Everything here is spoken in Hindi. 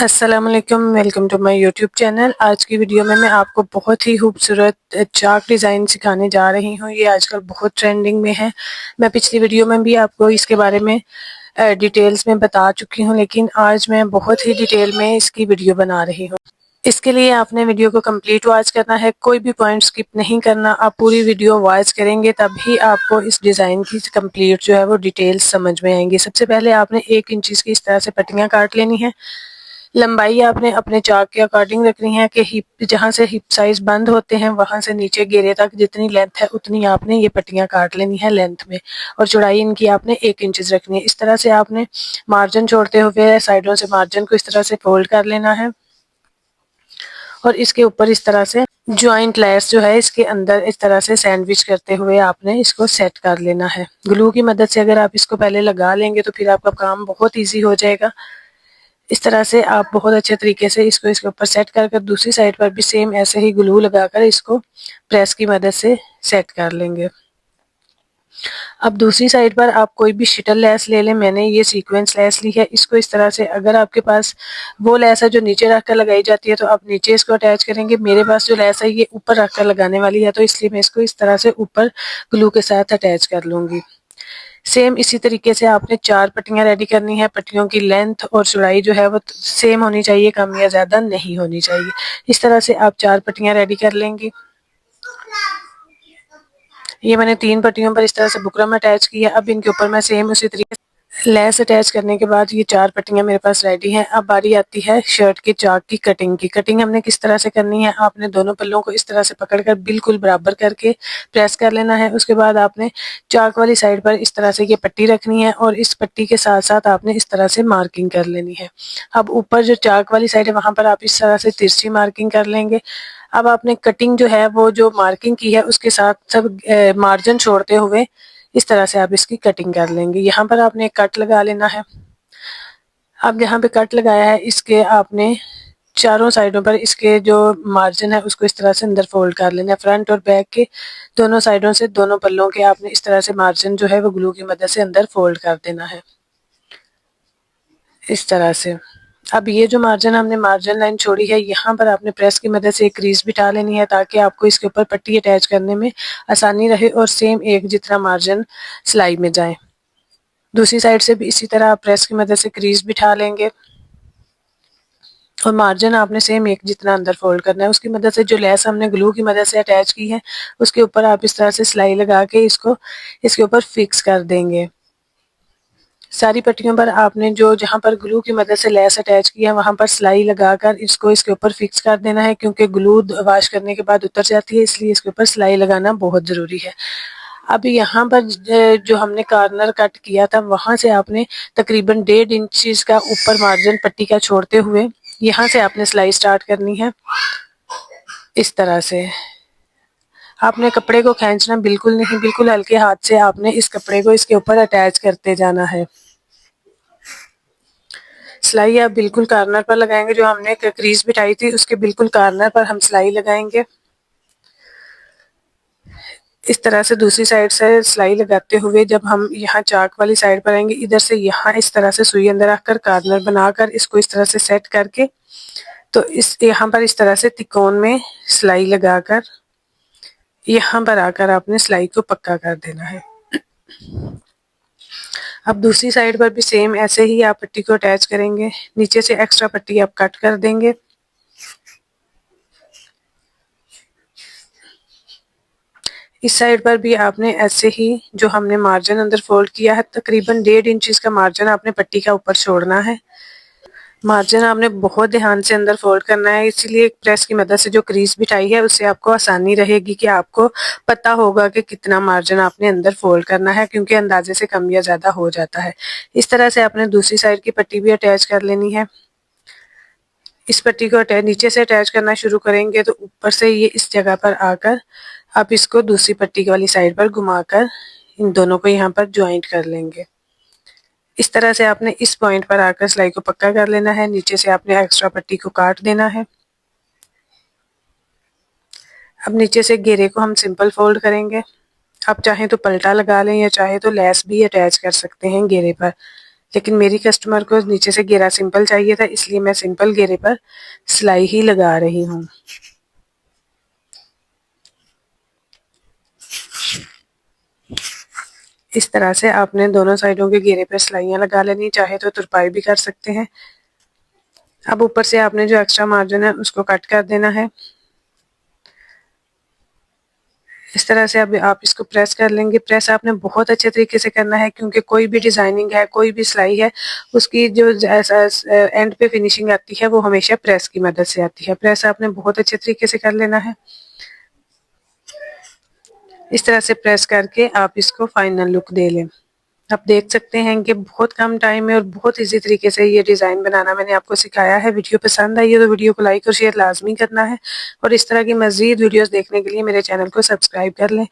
अस्सलाम वालेकुम, welcome to my YouTube channel. आज की वीडियो में मैं आपको बहुत ही खूबसूरत चाक डिज़ाइन सिखाने जा रही हूँ। ये आजकल बहुत ट्रेंडिंग में है। मैं पिछली वीडियो में भी आपको इसके बारे में डिटेल्स में बता चुकी हूँ, लेकिन आज मैं बहुत ही डिटेल में इसकी वीडियो बना रही हूँ। इसके लिए आपने वीडियो को कंप्लीट वॉच करना है, कोई भी पॉइंट स्किप नहीं करना। आप पूरी वीडियो वॉच करेंगे तभी आपको इस डिज़ाइन की कंप्लीट जो है वो डिटेल्स समझ में आएंगी। सबसे पहले आपने 1 इंच की इस तरह से पट्टियाँ काट लेनी है। लंबाई आपने अपने चाक के अकॉर्डिंग रखनी है कि हिप जहाँ से हिप साइज बंद होते हैं वहां से नीचे घेरे तक जितनी लेंथ है उतनी आपने ये पट्टियां काट लेनी है लेंथ में, और चौड़ाई इनकी आपने 1 इंच रखनी है। इस तरह से आपने मार्जिन छोड़ते हुए साइडों से मार्जिन को इस तरह से फोल्ड कर लेना है, और इसके ऊपर इस तरह से ज्वाइंट लेयर्स जो है इसके अंदर इस तरह से सैंडविच करते हुए आपने इसको सेट कर लेना है। ग्लू की मदद से अगर आप इसको पहले लगा लेंगे तो फिर आपका काम बहुत ईजी हो जाएगा। इस तरह से आप बहुत अच्छे तरीके से इसको इसके ऊपर सेट कर दूसरी साइड पर भी सेम ऐसे ही ग्लू लगाकर इसको प्रेस की मदद से सेट कर लेंगे। अब दूसरी साइड पर आप कोई भी शिटल लेस ले लें। मैंने ये सीक्वेंस लेस ली है। इसको इस तरह से, अगर आपके पास वो लेस है जो नीचे रखकर लगाई जाती है तो आप नीचे इसको अटैच करेंगे। मेरे पास जो लेस है ये ऊपर रखकर लगाने वाली है, तो इसलिए मैं इसको इस तरह से ऊपर ग्लू के साथ अटैच कर लूंगी। सेम इसी तरीके से आपने 4 पट्टियां रेडी करनी है। पट्टियों की लेंथ और चौड़ाई जो है वो सेम होनी चाहिए, कम या ज्यादा नहीं होनी चाहिए। इस तरह से आप 4 पट्टियां रेडी कर लेंगी। ये मैंने 3 पट्टियों पर इस तरह से बुकरम अटैच किया। अब इनके ऊपर मैं सेम उसी तरीके लेस अटैच करने के बाद ये 4 पट्टियां मेरे पास रेडी हैं। अब बारी आती है शर्ट के चाक की कटिंग की। कटिंग हमने किस तरह से करनी है, आपने दोनों पल्लों को इस तरह से पकड़कर बिल्कुल बराबर करके प्रेस कर लेना है। उसके बाद आपने चाक वाली साइड पर इस तरह से ये पट्टी रखनी है, और इस पट्टी के साथ साथ आपने इस तरह से मार्किंग कर लेनी है। अब ऊपर जो चाक वाली साइड है वहां पर आप इस तरह से तिरछी मार्किंग कर लेंगे। अब आपने कटिंग जो है वो जो मार्किंग की है उसके साथ सब मार्जिन छोड़ते हुए इस तरह से आप इसकी कटिंग कर लेंगे। यहाँ पर आपने एक कट लगा लेना है। अब यहाँ पे कट लगाया है, इसके आपने चारों साइडों पर इसके जो मार्जिन है उसको इस तरह से अंदर फोल्ड कर लेना है। फ्रंट और बैक के दोनों साइडों से दोनों पल्लों के आपने इस तरह से मार्जिन जो है वो ग्लू की मदद से अंदर फोल्ड कर देना है इस तरह से। अब ये जो मार्जिन हमने मार्जिन लाइन छोड़ी है, यहाँ पर आपने प्रेस की मदद से एक क्रीज बिठा लेनी है ताकि आपको इसके ऊपर पट्टी अटैच करने में आसानी रहे और सेम एक जितना मार्जिन सिलाई में जाए। दूसरी साइड से भी इसी तरह आप प्रेस की मदद से क्रीज बिठा लेंगे, और मार्जिन आपने सेम एक जितना अंदर फोल्ड करना है। उसकी मदद से जो लेस हमने ग्लू की मदद से अटैच की है उसके ऊपर आप इस तरह से सिलाई लगा के इसको इसके ऊपर फिक्स कर देंगे। सारी पट्टियों पर आपने जो जहां पर ग्लू की मदद से लेस अटैच की है वहां पर सिलाई लगाकर इसको इसके ऊपर फिक्स कर देना है, क्योंकि ग्लू वॉश करने के बाद उतर जाती है, इसलिए इसके ऊपर सिलाई लगाना बहुत ज़रूरी है। अब यहाँ पर जो हमने कॉर्नर कट किया था वहां से आपने तकरीबन 1.5 इंच का ऊपर मार्जिन पट्टी का छोड़ते हुए यहाँ से आपने सिलाई स्टार्ट करनी है। इस तरह से आपने कपड़े को खींचना बिल्कुल नहीं, बिल्कुल हल्के हाथ से आपने इस कपड़े को इसके ऊपर अटैच करते जाना है। सिलाई आप बिल्कुल कॉर्नर पर लगाएंगे। जो हमने क्रीज बिठाई थी उसके बिल्कुल कॉर्नर पर हम सिलाई लगाएंगे। इस तरह से दूसरी साइड से सिलाई लगाते हुए जब हम यहाँ चाक वाली साइड पर आएंगे, इधर से यहाँ इस तरह से सुई अंदर रखकर कॉर्नर बनाकर इसको इस तरह से सेट करके, तो इस यहाँ पर इस तरह से तिकोन में सिलाई लगाकर यहाँ पर आकर आपने सिलाई को पक्का कर देना है। अब दूसरी साइड पर भी सेम ऐसे ही आप पट्टी को अटैच करेंगे। नीचे से एक्स्ट्रा पट्टी आप कट कर देंगे। इस साइड पर भी आपने ऐसे ही जो हमने मार्जिन अंदर फोल्ड किया है तकरीबन 1.5 इंच का मार्जिन आपने पट्टी का ऊपर छोड़ना है। मार्जिन आपने बहुत ध्यान से अंदर फोल्ड करना है, इसीलिए प्रेस की मदद से जो क्रीज बिठाई है उससे आपको आसानी रहेगी कि आपको पता होगा कि कितना मार्जिन आपने अंदर फोल्ड करना है, क्योंकि अंदाजे से कम या ज्यादा हो जाता है। इस तरह से आपने दूसरी साइड की पट्टी भी अटैच कर लेनी है। इस पट्टी को नीचे से अटैच करना शुरू करेंगे तो ऊपर से ये इस जगह पर आकर आप इसको दूसरी पट्टी वाली साइड पर घुमाकर इन दोनों को यहाँ पर ज्वाइंट कर लेंगे। इस तरह से आपने इस पॉइंट पर आकर सिलाई को पक्का कर लेना है। नीचे से आपने एक्स्ट्रा पट्टी को काट देना है। अब नीचे से घेरे को हम सिंपल फोल्ड करेंगे। आप चाहें तो पलटा लगा लें या चाहे तो लेस भी अटैच कर सकते हैं घेरे पर। लेकिन मेरी कस्टमर को नीचे से घेरा सिंपल चाहिए था, इसलिए मैं सिंपल घेरे पर सिलाई ही लगा रही हूँ। इस तरह से आपने दोनों साइडों के घेरे पर सिलाइयाँ लगा लेनी, चाहे तो तुरपाई भी कर सकते हैं। अब ऊपर से आपने जो एक्स्ट्रा मार्जिन है उसको कट कर देना है। इस तरह से अब आप इसको प्रेस कर लेंगे। प्रेस आपने बहुत अच्छे तरीके से करना है, क्योंकि कोई भी डिजाइनिंग है, कोई भी सिलाई है, उसकी जो एंड पे फिनिशिंग आती है वो हमेशा प्रेस की मदद से आती है। प्रेस आपने बहुत अच्छे तरीके से कर लेना है। इस तरह से प्रेस करके आप इसको फाइनल लुक दे लें। आप देख सकते हैं कि बहुत कम टाइम में और बहुत इजी तरीके से ये डिज़ाइन बनाना मैंने आपको सिखाया है। वीडियो पसंद आई है तो वीडियो को लाइक और शेयर लाजमी करना है, और इस तरह की मज़ीद वीडियोस देखने के लिए मेरे चैनल को सब्सक्राइब कर लें।